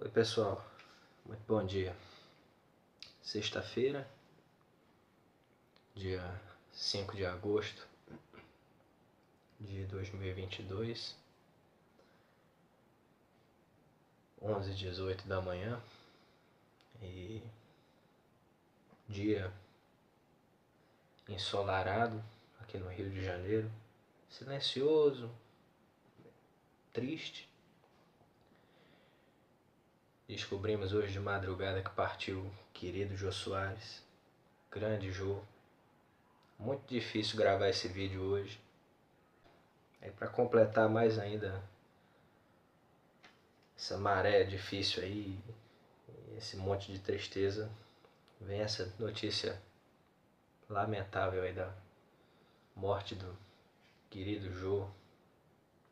Oi pessoal, muito bom dia. Sexta-feira, dia 5 de agosto de 2022, 11h18 da manhã, e dia ensolarado aqui no Rio de Janeiro, silencioso, triste. Descobrimos hoje de madrugada que partiu o querido Jô Soares, grande Jô. Muito difícil gravar esse vídeo hoje. Aí para completar mais ainda essa maré difícil aí, esse monte de tristeza, vem essa notícia lamentável aí da morte do querido Jô,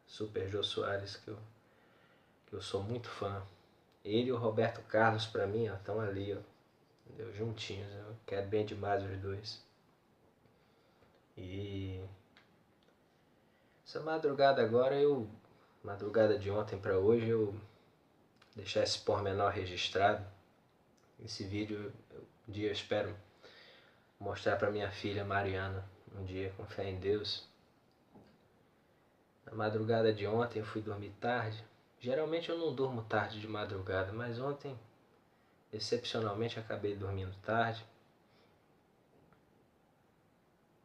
Super Jô Soares, que eu sou muito fã. Ele e o Roberto Carlos, pra mim, estão ali, ó, entendeu? Juntinhos. Eu quero bem demais os dois. E essa madrugada agora, madrugada de ontem pra hoje, eu deixar esse pormenor registrado. Esse vídeo, um dia eu espero mostrar pra minha filha Mariana, um dia, com fé em Deus. Na madrugada de ontem eu fui dormir tarde. Geralmente eu não durmo tarde de madrugada, mas ontem, excepcionalmente, acabei dormindo tarde.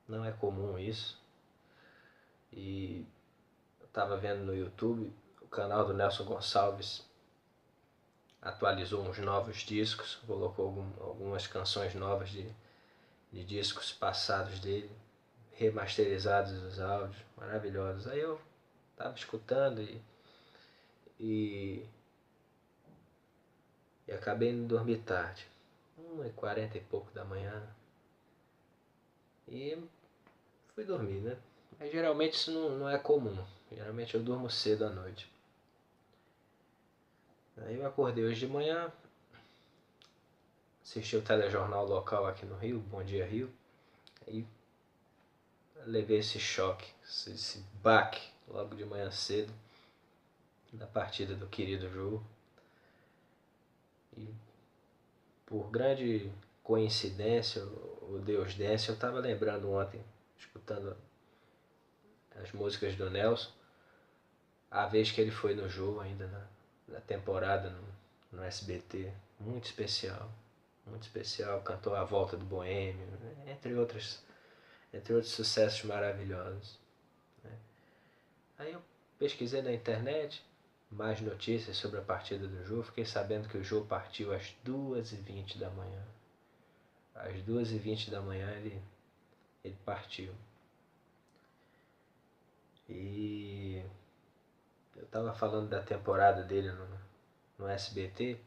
Não é comum isso. E eu estava vendo no YouTube, o canal do Nelson Gonçalves atualizou uns novos discos, colocou algumas canções novas de discos passados dele, remasterizados os áudios, maravilhosos. Aí eu estava escutando e acabei indo dormir tarde, 1h40 e pouco da manhã, e fui dormir, né? Mas geralmente isso não é comum, geralmente eu durmo cedo à noite. Aí eu acordei hoje de manhã, assisti o telejornal local aqui no Rio, Bom Dia Rio, aí levei esse choque, esse baque logo de manhã cedo, da partida do querido Jô. E por grande coincidência, ou deusdência, eu estava lembrando ontem, escutando as músicas do Nelson, a vez que ele foi no Jô ainda na temporada no SBT, muito especial, cantou A Volta do Boêmio, entre outros sucessos maravilhosos, né? Aí eu pesquisei na internet mais notícias sobre a partida do Jô, fiquei sabendo que o Jô partiu às 2h20 da manhã. Às 2h20 da manhã ele partiu. E eu estava falando da temporada dele no SBT,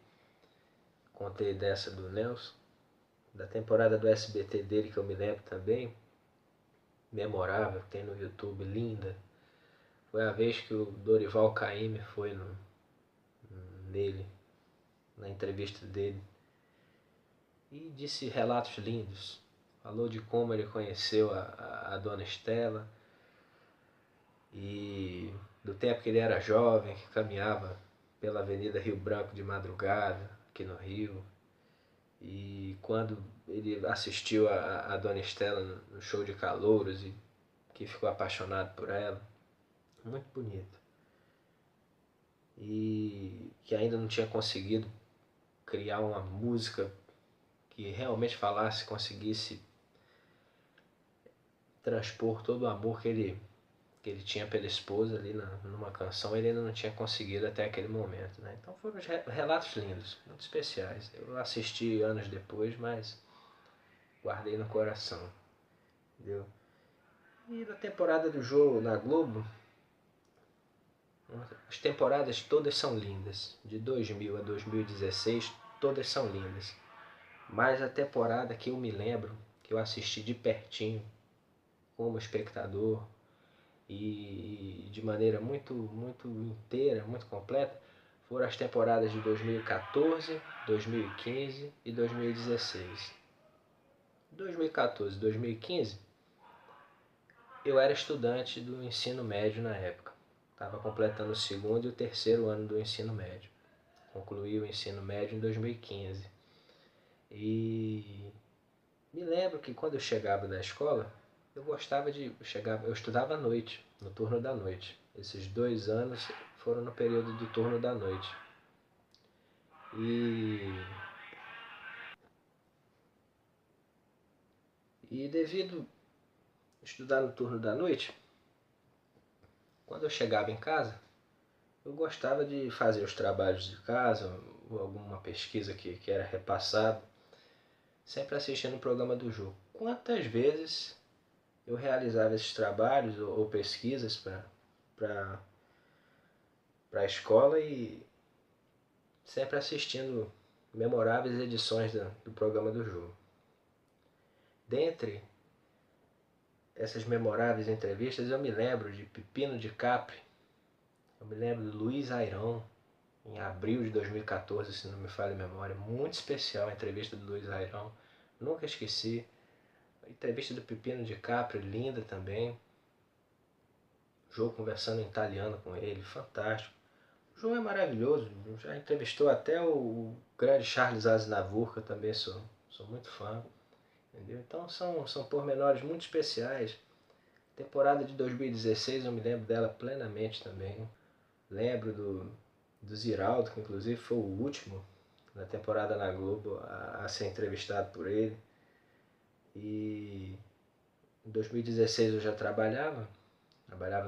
contei dessa do Nelson, da temporada do SBT dele que eu me lembro também, memorável, que tem no YouTube, linda. Foi a vez que o Dorival Caymmi foi nele, na entrevista dele, e disse relatos lindos. Falou de como ele conheceu a dona Estela, e do tempo que ele era jovem, que caminhava pela Avenida Rio Branco de madrugada, aqui no Rio, e quando ele assistiu a dona Estela no show de calouros e que ficou apaixonado por ela. Muito bonito. E que ainda não tinha conseguido criar uma música que realmente falasse, conseguisse transpor todo o amor que ele tinha pela esposa ali numa canção, ele ainda não tinha conseguido até aquele momento, né? Então foram relatos lindos, muito especiais. Eu assisti anos depois, mas guardei no coração, entendeu? E na temporada do Jô na Globo, as temporadas todas são lindas, de 2000 a 2016 todas são lindas, mas a temporada que eu me lembro, que eu assisti de pertinho como espectador e de maneira muito inteira, muito completa, foram as temporadas de 2014, 2015 e 2016. 2014 e 2015 eu era estudante do ensino médio na época, estava completando o segundo e o terceiro ano do ensino médio. concluí o ensino médio em 2015. E me lembro que quando eu chegava da escola, eu estudava à noite, no turno da noite. Esses 2 anos foram no período do turno da noite. E devido a estudar no turno da noite, quando eu chegava em casa, eu gostava de fazer os trabalhos de casa, ou alguma pesquisa que era repassado, sempre assistindo o programa do Jô. Quantas vezes eu realizava esses trabalhos ou pesquisas para a escola e sempre assistindo memoráveis edições do programa do Jô. Dentre essas memoráveis entrevistas, eu me lembro de Pepino de Capri, eu me lembro de Luiz Airão, em abril de 2014, se não me falha a memória. Muito especial a entrevista do Luiz Airão, nunca esqueci. A entrevista do Pepino de Capri, linda também. O Jô conversando em italiano com ele, fantástico. O Jô é maravilhoso, já entrevistou até o grande Charles Aznavour, que eu também sou muito fã. Entendeu? Então são pormenores muito especiais. Temporada de 2016 eu me lembro dela plenamente também. Lembro do Ziraldo, que inclusive foi o último na temporada na Globo a ser entrevistado por ele. E em 2016 eu já trabalhava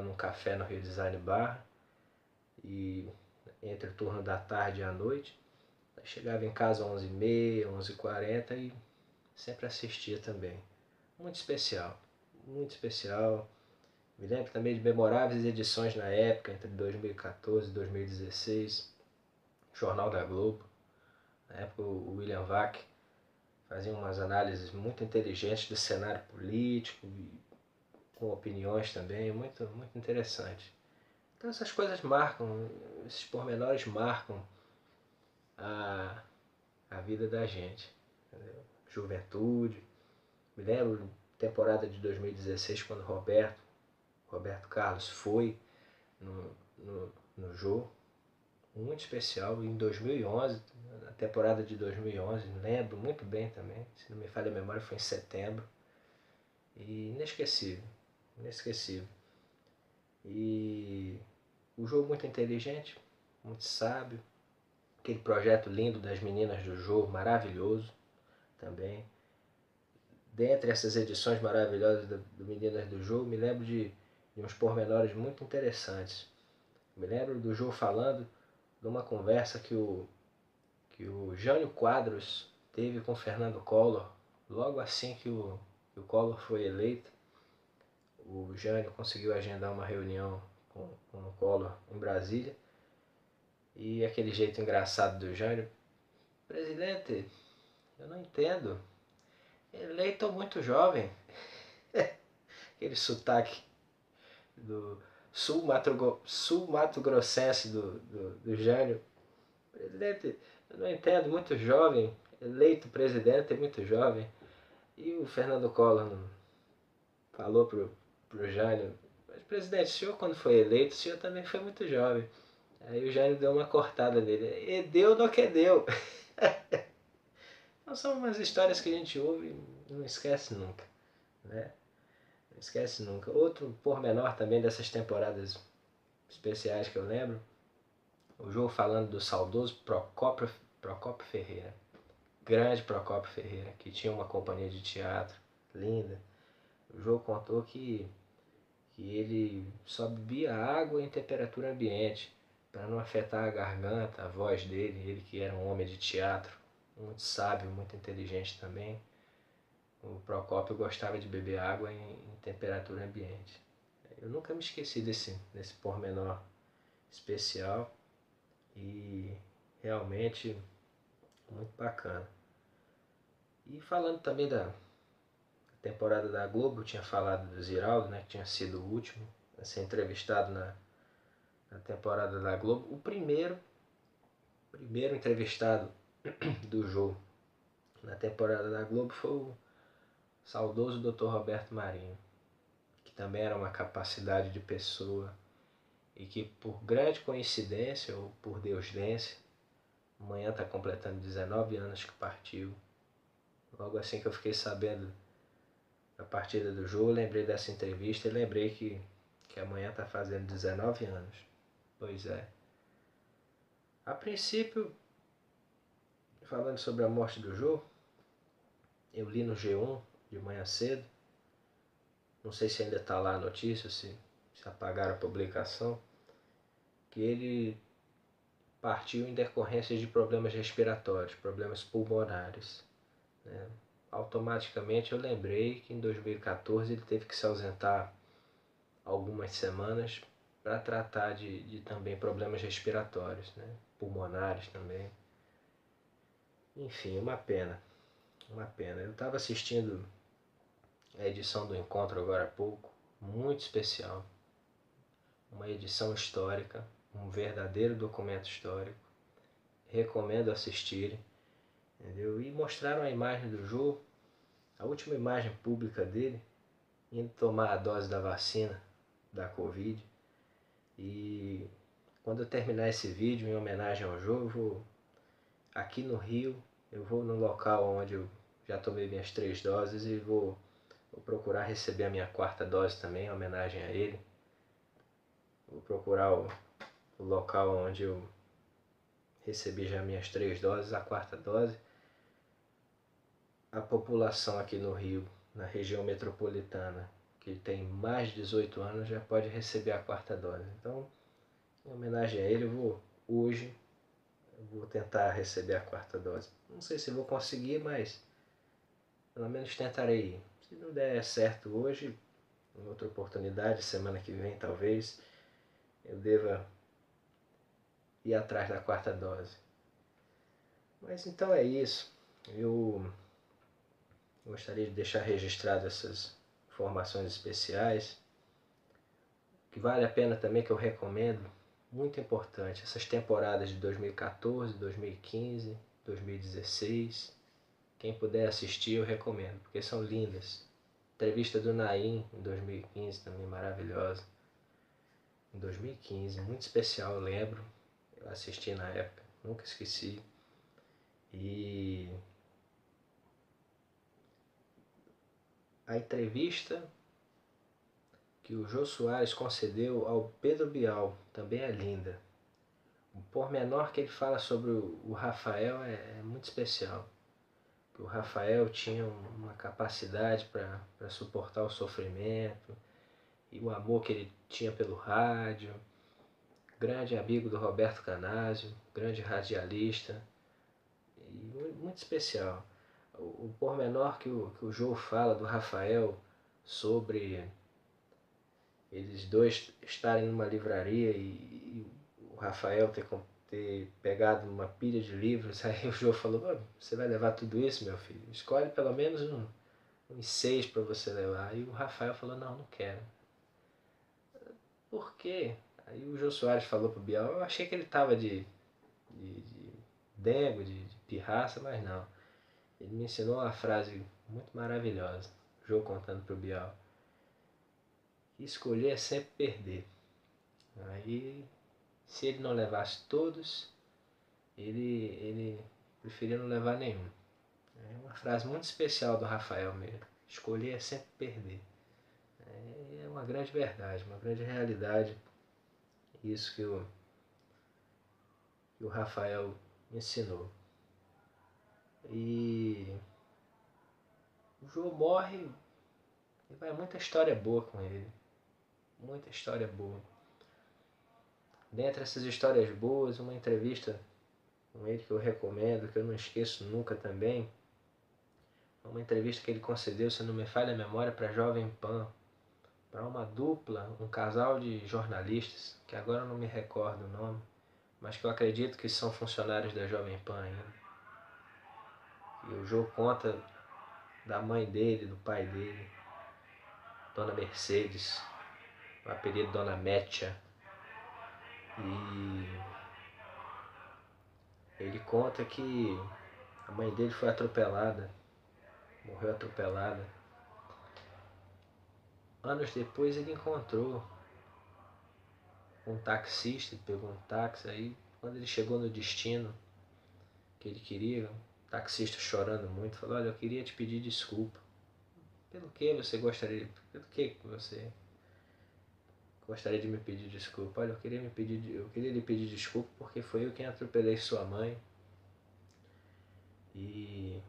num café no Rio Design Bar, e entre o turno da tarde e a noite, eu chegava em casa às 11h30, 11h40 e sempre assistia também. Muito especial, muito especial. Me lembro também de memoráveis edições na época, entre 2014 e 2016, Jornal da Globo. Na época o William Vac fazia umas análises muito inteligentes do cenário político e com opiniões também, muito, muito interessante. Então essas coisas marcam, esses pormenores marcam a vida da gente. Entendeu? Juventude. Me lembro temporada de 2016 quando Roberto Carlos foi no Jô, muito especial. Em 2011, na temporada de 2011, lembro muito bem também, se não me falha a memória, foi em setembro. E inesquecível, inesquecível. E o Jô muito inteligente, muito sábio. Aquele projeto lindo das meninas do Jô, maravilhoso também. Dentre essas edições maravilhosas do Meninas do Jô, me lembro de uns pormenores muito interessantes. Me lembro do Jô falando de uma conversa que o Jânio Quadros teve com Fernando Collor, logo assim que o Collor foi eleito. O Jânio conseguiu agendar uma reunião com o Collor em Brasília, e aquele jeito engraçado do Jânio: presidente, eu não entendo, eleito muito jovem. Aquele sotaque do sul-mato grossense do Jânio. Presidente, eu não entendo, muito jovem, eleito presidente é muito jovem. E o Fernando Collor falou pro Jânio: mas presidente, o senhor quando foi eleito, o senhor também foi muito jovem. Aí o Jânio deu uma cortada nele: e deu no que deu. Então são umas histórias que a gente ouve e não esquece nunca, né? Não esquece nunca. Outro pormenor também dessas temporadas especiais que eu lembro, o João falando do saudoso Procópio Ferreira. Grande Procópio Ferreira, que tinha uma companhia de teatro linda. O João contou que ele só bebia água em temperatura ambiente, para não afetar a garganta, a voz dele. Ele que era um homem de teatro, muito sábio, muito inteligente também. O Procópio gostava de beber água em temperatura ambiente. Eu nunca me esqueci desse pormenor especial e realmente muito bacana. E falando também da temporada da Globo, eu tinha falado do Ziraldo, né, que tinha sido o último a ser entrevistado na temporada da Globo. O primeiro entrevistado do Jô na temporada da Globo foi o saudoso Dr. Roberto Marinho, que também era uma capacidade de pessoa e que, por grande coincidência ou por deusdência, Amanhã está completando 19 anos que partiu. Logo assim que eu fiquei sabendo da partida do Jô, eu lembrei dessa entrevista e lembrei que amanhã está fazendo 19 anos. Pois é. A princípio, falando sobre a morte do Jô, eu li no G1 de manhã cedo. Não sei se ainda está lá a notícia, se apagaram a publicação, que ele partiu em decorrência de problemas respiratórios, problemas pulmonares, né? Automaticamente eu lembrei que em 2014 ele teve que se ausentar algumas semanas para tratar de também problemas respiratórios, né? Pulmonares também. Enfim, uma pena, uma pena. Eu estava assistindo a edição do Encontro agora há pouco, muito especial, uma edição histórica, um verdadeiro documento histórico. Recomendo assistirem, entendeu? E mostraram a imagem do Jô, a última imagem pública dele, indo tomar a dose da vacina da Covid. E quando eu terminar esse vídeo em homenagem ao Jô, eu vou aqui no Rio, eu vou no local onde eu já tomei minhas 3 doses e vou procurar receber a minha 4ª dose também, em homenagem a ele. Vou procurar o local onde eu recebi já minhas 3 doses, a 4ª dose. A população aqui no Rio, na região metropolitana, que tem mais de 18 anos, já pode receber a 4ª dose. Então, em homenagem a ele, hoje eu vou tentar receber a 4ª dose. Não sei se vou conseguir, mas pelo menos tentarei. Se não der certo hoje, em outra oportunidade, semana que vem talvez, eu deva ir atrás da 4ª dose. Mas então é isso. Eu gostaria de deixar registrado essas informações especiais, que vale a pena também, que eu recomendo, muito importante, essas temporadas de 2014, 2015, 2016, quem puder assistir eu recomendo, porque são lindas. Entrevista do Naim em 2015 também maravilhosa. Em 2015, muito especial, eu lembro, eu assisti na época, nunca esqueci. E a entrevista que o Jô Soares concedeu ao Pedro Bial também é linda. O pormenor que ele fala sobre o Rafael é muito especial. O Rafael tinha uma capacidade para suportar o sofrimento e o amor que ele tinha pelo rádio. Grande amigo do Roberto Canásio, grande radialista, e muito especial. O pormenor que o Jô fala do Rafael sobre eles dois estarem numa livraria e o Rafael ter pegado uma pilha de livros, aí o Jô falou, você vai levar tudo isso, meu filho? Escolhe pelo menos uns 6 para você levar. E o Rafael falou, não quero. Por quê? Aí o Jô Soares falou pro Bial, eu achei que ele tava de dengo, de pirraça, mas não. Ele me ensinou uma frase muito maravilhosa, o Jô contando pro Bial. Escolher é sempre perder. Aí, se ele não levasse todos, ele preferia não levar nenhum. É uma frase muito especial do Rafael mesmo. Escolher é sempre perder. É uma grande verdade, uma grande realidade. Isso que o Rafael me ensinou. E o João morre e vai muita história boa com ele. Muita história boa. Dentre essas histórias boas, uma entrevista com ele que eu recomendo, que eu não esqueço nunca também. Uma entrevista que ele concedeu, se não me falha a memória, para a Jovem Pan, para uma dupla, um casal de jornalistas, que agora eu não me recordo o nome, mas que eu acredito que são funcionários da Jovem Pan ainda. E o Jô conta da mãe dele, do pai dele, Dona Mercedes, o apelido Dona Métia. E ele conta que a mãe dele foi atropelada, morreu atropelada. Anos depois ele encontrou um taxista, pegou um táxi, aí quando ele chegou no destino, que ele queria, um taxista chorando muito, falou, olha, eu queria te pedir desculpa. Pelo que você gostaria, pelo que você gostaria de me pedir desculpa? Olha, eu queria lhe pedir desculpa porque foi eu quem atropelei sua mãe. E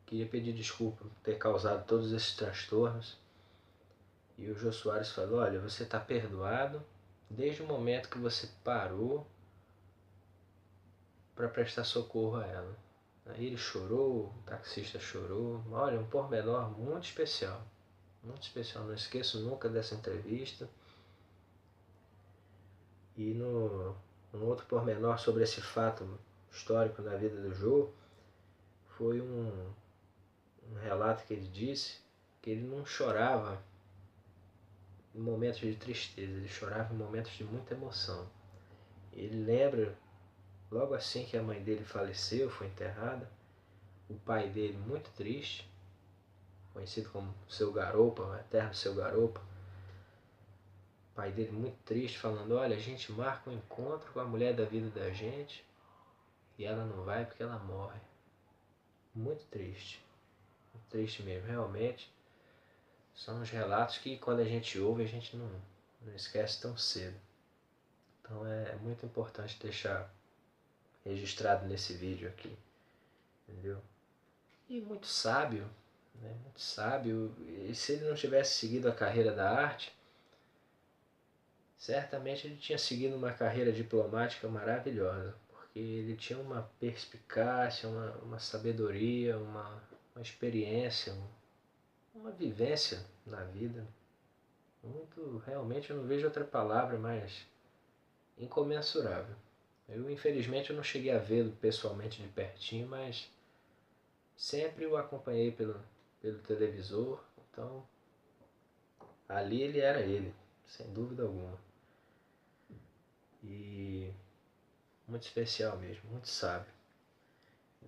queria pedir desculpa por ter causado todos esses transtornos. E o Jô Soares falou, olha, você está perdoado desde o momento que você parou para prestar socorro a ela. Aí ele chorou, o taxista chorou. Olha, um pormenor muito especial. Muito especial, não esqueço nunca dessa entrevista. E um outro pormenor sobre esse fato histórico na vida do Jô, foi um relato que ele disse que ele não chorava em momentos de tristeza, ele chorava em momentos de muita emoção. Ele lembra, logo assim que a mãe dele faleceu, foi enterrada, o pai dele muito triste, conhecido como Seu Garopa, o eterno Seu Garopa, o pai dele muito triste, falando, olha, a gente marca um encontro com a mulher da vida da gente e ela não vai porque ela morre. Muito triste mesmo, realmente. São os relatos que quando a gente ouve a gente não esquece tão cedo. Então é muito importante deixar registrado nesse vídeo aqui, entendeu? E muito sábio, né? Muito sábio. E se ele não tivesse seguido a carreira da arte, certamente ele tinha seguido uma carreira diplomática maravilhosa, porque ele tinha uma perspicácia, uma sabedoria, uma experiência, uma vivência na vida. Muito, realmente eu não vejo outra palavra mais incomensurável. Eu, infelizmente, eu não cheguei a vê-lo pessoalmente de pertinho, mas sempre o acompanhei pelo televisor, então ali ele era ele, sem dúvida alguma. E muito especial mesmo, muito sábio.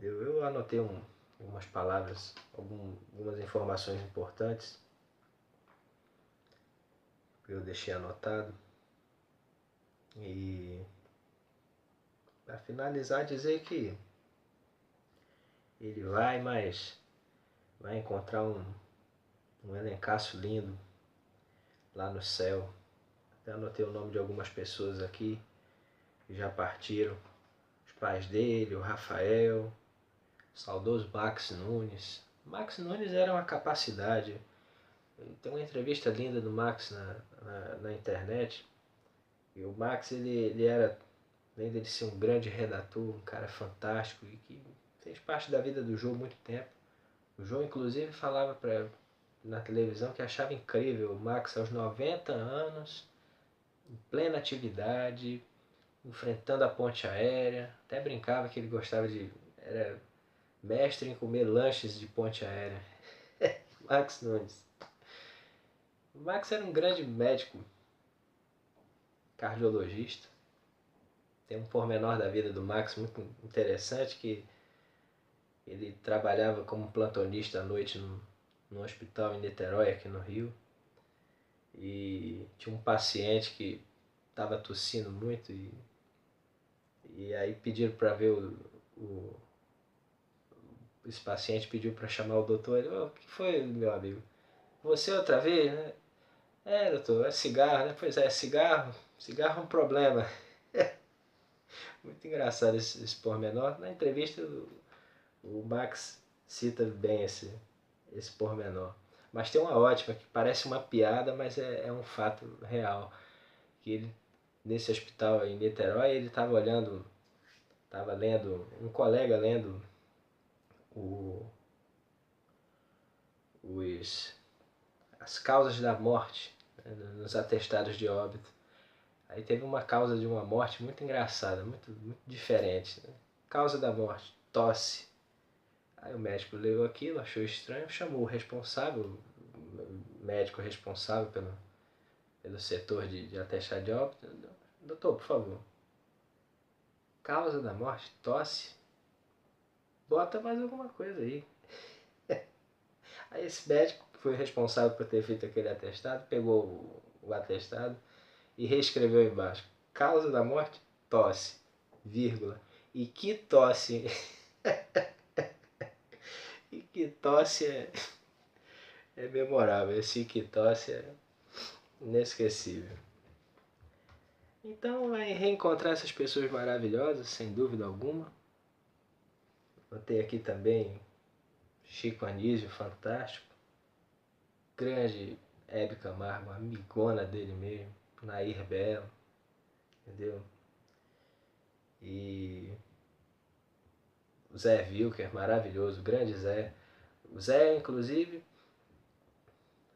Eu anotei algumas palavras, algumas informações importantes que eu deixei anotado. E para finalizar, dizer que ele vai encontrar um elencaço lindo lá no céu. Até anotei o nome de algumas pessoas aqui que já partiram. Os pais dele, o Rafael, o saudoso Max Nunes. Max Nunes era uma capacidade. Tem uma entrevista linda do Max na internet. E o Max, ele era, além dele ser um grande redator, um cara fantástico e que fez parte da vida do Jô há muito tempo. O Jô, inclusive, falava na televisão que achava incrível o Max aos 90 anos, em plena atividade, enfrentando a ponte aérea. Até brincava que ele gostava era mestre em comer lanches de ponte aérea. Max Nunes. O Max era um grande médico, cardiologista. Tem um pormenor da vida do Max muito interessante, que ele trabalhava como plantonista à noite no hospital em Niterói, aqui no Rio. E tinha um paciente que estava tossindo muito e aí pediram para ver esse paciente pediu para chamar o doutor. Ele, o que foi, meu amigo? Você outra vez, né? É, doutor, é cigarro, né? Pois é, cigarro é um problema. Muito engraçado esse pormenor. Na entrevista o Max cita bem esse pormenor. Mas tem uma ótima, que parece uma piada, mas é um fato real. Que ele, nesse hospital em Niterói, ele estava lendo, um colega lendo as causas da morte, né, nos atestados de óbito. Aí teve uma causa de uma morte muito engraçada, muito diferente. Né? Causa da morte, tosse. Aí o médico leu aquilo, achou estranho, chamou o responsável, o médico responsável pelo setor de atestado de óbito. Doutor, por favor, causa da morte, tosse? Bota mais alguma coisa aí. Aí esse médico, que foi responsável por ter feito aquele atestado, pegou o atestado e reescreveu embaixo. Causa da morte, tosse, vírgula. E que tosse! E que tosse é memorável. Esse que tosse é inesquecível. Então vai reencontrar essas pessoas maravilhosas, sem dúvida alguma. Botei aqui também Chico Anísio, fantástico. Grande Hebe Camargo, amigona dele mesmo. Nair Belo, entendeu? E o Zé Vilker, maravilhoso, grande Zé. O Zé, inclusive,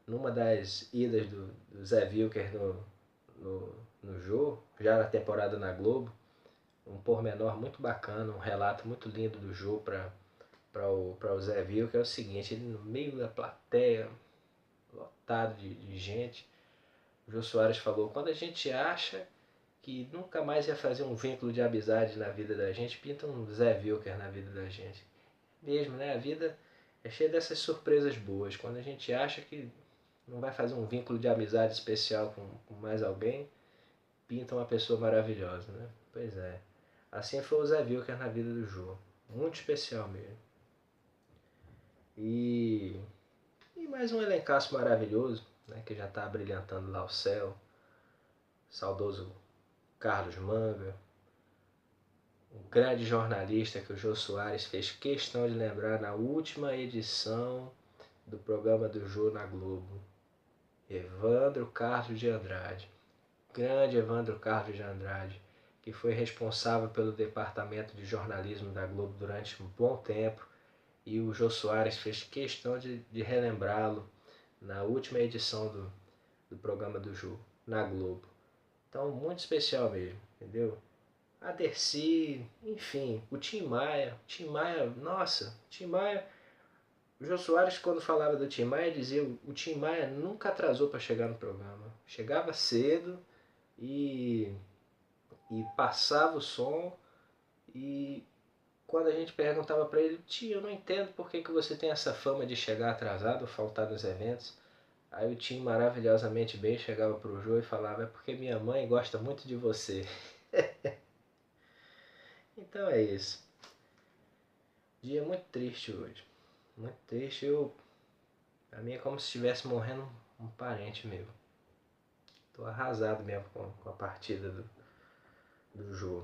numa das idas do Zé Vilker no Jô, já na temporada na Globo, um pormenor muito bacana, um relato muito lindo do Jô para o Zé Vilker, é o seguinte, ele no meio da plateia, lotado de gente, o Jô Soares falou, quando a gente acha que nunca mais ia fazer um vínculo de amizade na vida da gente, pinta um Zé Vilker na vida da gente. Mesmo, né? A vida é cheia dessas surpresas boas. Quando a gente acha que não vai fazer um vínculo de amizade especial com mais alguém, pinta uma pessoa maravilhosa, né? Pois é. Assim foi o Zé Vilker na vida do Jô. Muito especial mesmo. E mais um elencaço maravilhoso, né? Que já está brilhantando lá o céu. Saudoso Carlos Manga, um grande jornalista que o Jô Soares fez questão de lembrar na última edição do programa do Jô na Globo. Evandro Carlos de Andrade. Grande Evandro Carlos de Andrade, que foi responsável pelo departamento de jornalismo da Globo durante um bom tempo, e o Jô Soares fez questão de relembrá-lo na última edição do programa do Jô na Globo. Então, muito especial mesmo, entendeu? A Dercy, enfim, o Tim Maia, nossa, Tim Maia, o Jô Soares quando falava do Tim Maia dizia o Tim Maia nunca atrasou para chegar no programa, chegava cedo e passava o som e quando a gente perguntava para ele, tio, eu não entendo por que você tem essa fama de chegar atrasado, faltar nos eventos. Aí o Tim maravilhosamente bem chegava pro Jô e falava, é porque minha mãe gosta muito de você. Então é isso. Dia muito triste hoje. Muito triste. Pra mim é como se estivesse morrendo um parente meu. Tô arrasado mesmo com a partida do Jô.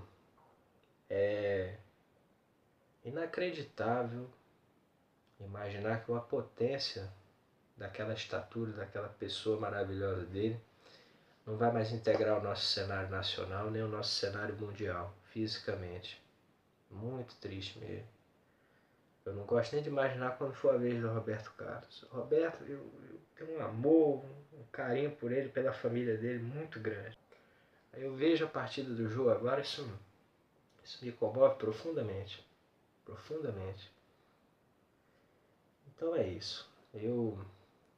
É inacreditável imaginar que uma potência daquela estatura, daquela pessoa maravilhosa dele, não vai mais integrar o nosso cenário nacional nem o nosso cenário mundial, fisicamente. Muito triste mesmo. Eu não gosto nem de imaginar quando for a vez do Roberto Carlos. O Roberto, eu tenho um amor, um carinho por ele, pela família dele muito grande. Aí eu vejo a partida do Jô agora, isso me comove profundamente. Profundamente. Então é isso. Eu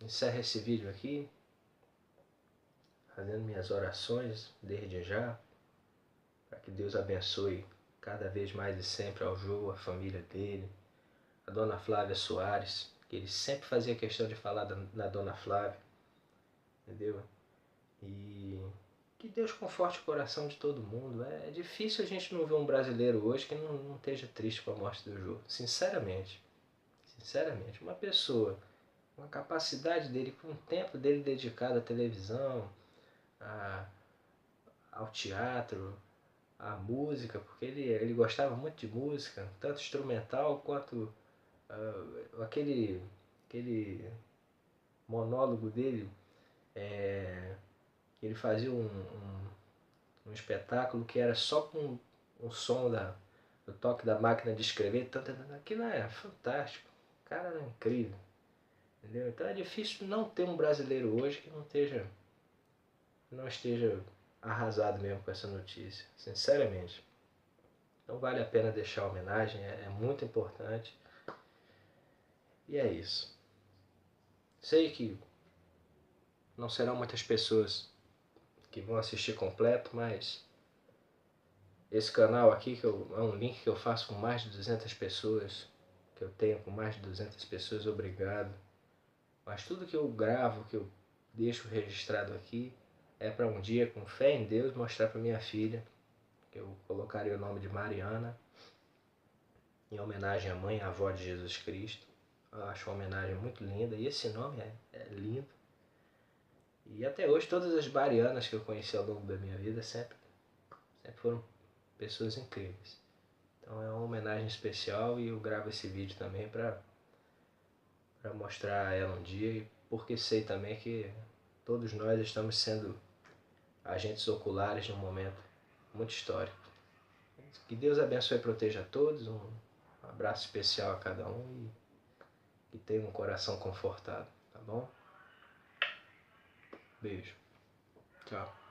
encerro esse vídeo aqui, fazendo minhas orações desde já, para que Deus abençoe cada vez mais e sempre ao Jô, a família dele, a dona Flávia Soares, que ele sempre fazia questão de falar na dona Flávia, entendeu? E que Deus conforte o coração de todo mundo. É difícil a gente não ver um brasileiro hoje que não esteja triste com a morte do Jô, sinceramente. Sinceramente, uma pessoa com a capacidade dele, com o tempo dele dedicado à televisão, ao teatro, à música, porque ele gostava muito de música, tanto instrumental quanto aquele monólogo dele, ele fazia um espetáculo que era só com o som do toque da máquina de escrever, aquilo é fantástico, o cara era incrível, entendeu? Então é difícil não ter um brasileiro hoje que não esteja arrasado mesmo com essa notícia, sinceramente. Então vale a pena deixar a homenagem, é muito importante. E é isso. Sei que não serão muitas pessoas que vão assistir completo, mas esse canal aqui é um link que eu faço com mais de 200 pessoas, que eu tenho com mais de 200 pessoas, obrigado. Mas tudo que eu gravo, que eu deixo registrado aqui, é para um dia, com fé em Deus, mostrar para minha filha, que eu colocaria o nome de Mariana, em homenagem à mãe, à avó de Jesus Cristo. Eu acho uma homenagem muito linda e esse nome é lindo. E até hoje todas as barianas que eu conheci ao longo da minha vida sempre foram pessoas incríveis. Então é uma homenagem especial e eu gravo esse vídeo também para mostrar a ela um dia, e porque sei também que todos nós estamos sendo agentes oculares de um momento muito histórico. Que Deus abençoe e proteja a todos, um abraço especial a cada um e que tenha um coração confortado, tá bom? Beijo. Tchau.